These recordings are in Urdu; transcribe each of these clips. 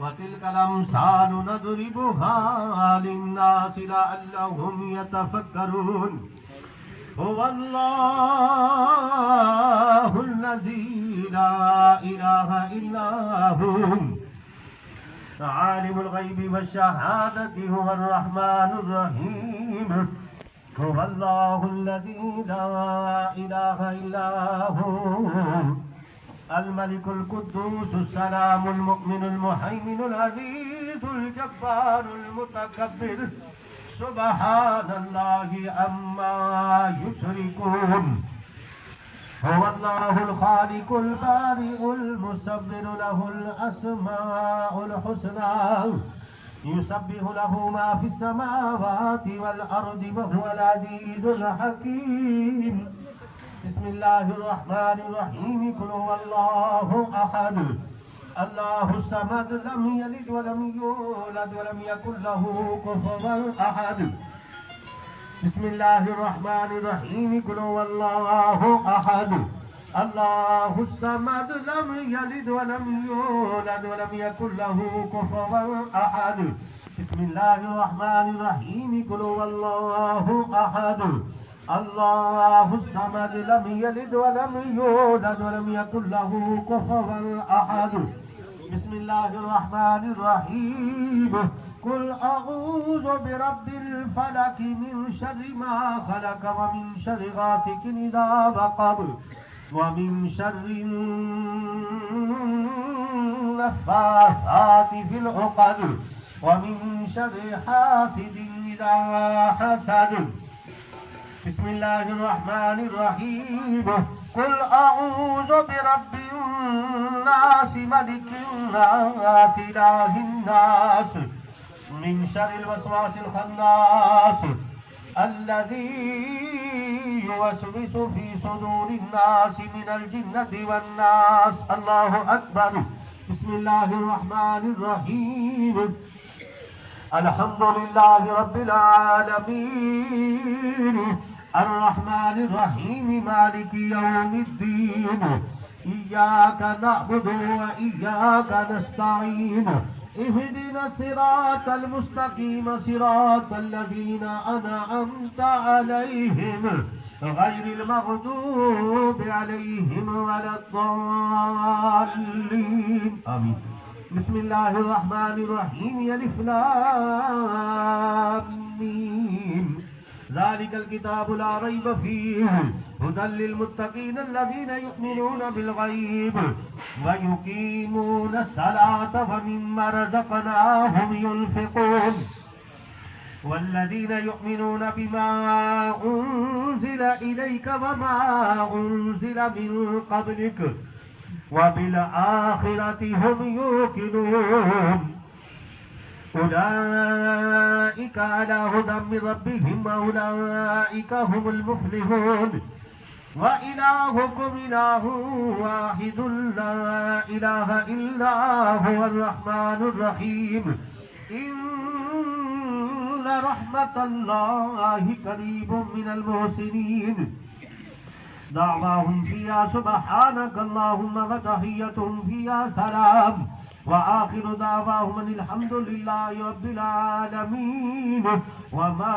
وتلك الأمثال نضربها للناس لعلهم يتفكرون هو الله الذي لا إله إلا هو عالم الغيب والشهادة هو الرحمن الرحيم هو الله الذي لا إله إلا هو الملك القدوس السلام المؤمن المهيمن العزيز الجبار المتكبر سبحان الله عما يشركون هو الله الخالق البارئ المصور له الأسماء الحسنى يسبح له ما في السماوات والأرض وهو العزيز الحكيم بسم الله الرحمن الرحيم قل هو الله أحد الله الصمد لم يلد ولم يولد ولم يكن له كفوا أحد بسم الله الرحمن الرحيم قل هو الله أحد الله الصمد لم يلد ولم يولد ولم يكن له كفوا أحد بسم الله الرحمن الرحيم قل هو الله أحد الله الصمد لم يلد ولم يولد ولم يكن له كفوا أحد بسم الله الرحمن الرحيم قل أعوذ برب الفلك من شر ما خلق ومن شر غاسق إذا وقب ومن شر النفاثات في العقد ومن شر حاسد إذا حسد بسم الله الرحمن الرحيم قل أعوذ برب الناس ملك الناس إله الناس من شر الوسواس الخناس الذي يوسوس في صدور الناس من الجنة والناس الله أكبر بسم الله الرحمن الرحيم الحمد لله رب العالمين الرحمن الرحيم مالك يوم الدين إياك نعبد وإياك نستعين اهدنا الصراط المستقيم صراط الذين أنعمت عليهم غير المغضوب عليهم ولا الضالين آمين بسم الله الرحمن الرحيم ألف لام ميم ذلك الكتاب لا ريب فيه هدى للمتقين الذين يؤمنون بالغيب ويقيمون الصلاة ومما رزقناهم ينفقون والذين يؤمنون بما أنزل إليك وما أنزل من قبلك وبالآخرة هم يوقنون أولئك على هدى من ربهم وأولئك هم المفلحون وإلهكم إله واحد لا إله إلا هو الرحمن الرحيم إن رحمة الله قريب من المحسنين دعواهم فيها سبحانك اللهم وتحيتهم فيها سلام وآخر دعواهم أن الحمد لله رب العالمين وما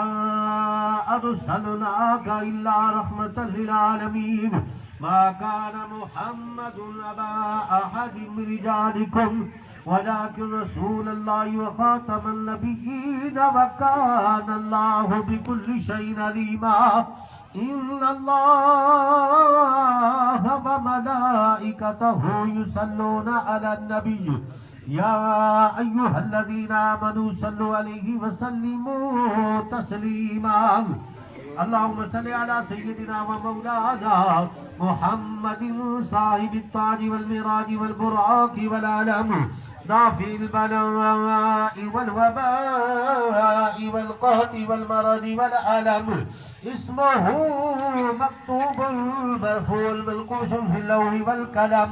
أرسلناك إلا رحمة للعالمين ما كان محمد أبا أحد من رجالكم ولكن رسول الله وخاتم النبيين وكان الله بكل شيء عليما إن الله وملائكته يصلون على النبي يا أيها الذين آمنوا صلوا عليه وسلموا تسليما اللهم صل على سيدنا ومولانا محمد صاحب التاج والمراج والبراق والعلم دافع البلاء والوباء والقهط والمرض والألم اسمه مكتوب مرفوع منقوش في اللوح والقلم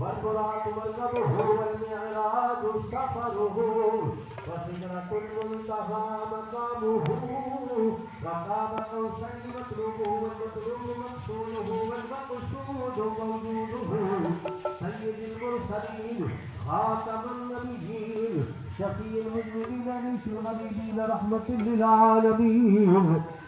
والبراق والذبح والمعراج سفره وسدرة المنتهى مقامه وقاب قوسين مطلوبه والمطلوب مقصوده والمقصود موجوده سيد المرسلين خاتم النبيين شفيع المذنبين انيس الغريبين رحمة للعالمين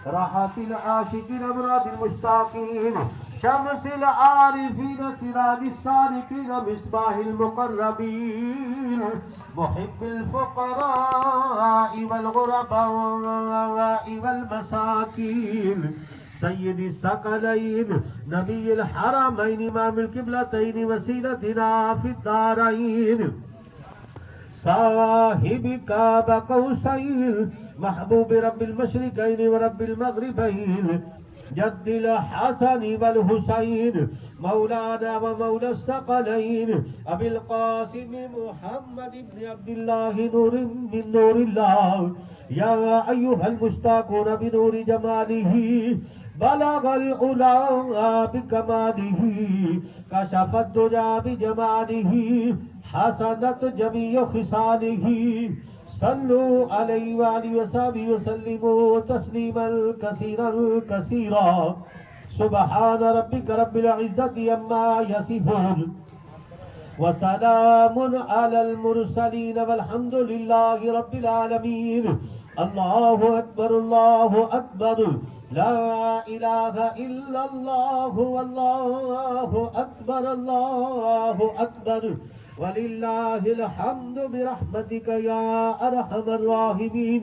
راحة العاشقين امراض المشتاقين شمس العارفين سراج السالكين مصباح المقربين محب الفقراء والغرباء والمساكين سيد الثقلين نبي الحرمين امام القبلتين وسيلتنا في الدارين صاحب كعب قوسين محبوب رب المشرقين ورب المغربين جد الحسن والحسين مولانا ومولى الثقلين أبي القاسم محمد بن عبد الله نور من نور الله يا أيها المشتاقون بنور جماله بلغ العلا بكماله كشف الدجى بجماله حسنت جميع خصاله صلوا عليه وآله وصحبه وسلموا تسليما كثيرا كثيرا سبحان ربك رب العزة عما يصفون وسلام على المرسلين والحمد لله رب العالمين الله أكبر الله أكبر لا إله إلا الله والله أكبر الله أكبر ولله الحمد برحمتك يا أرحم الراحمين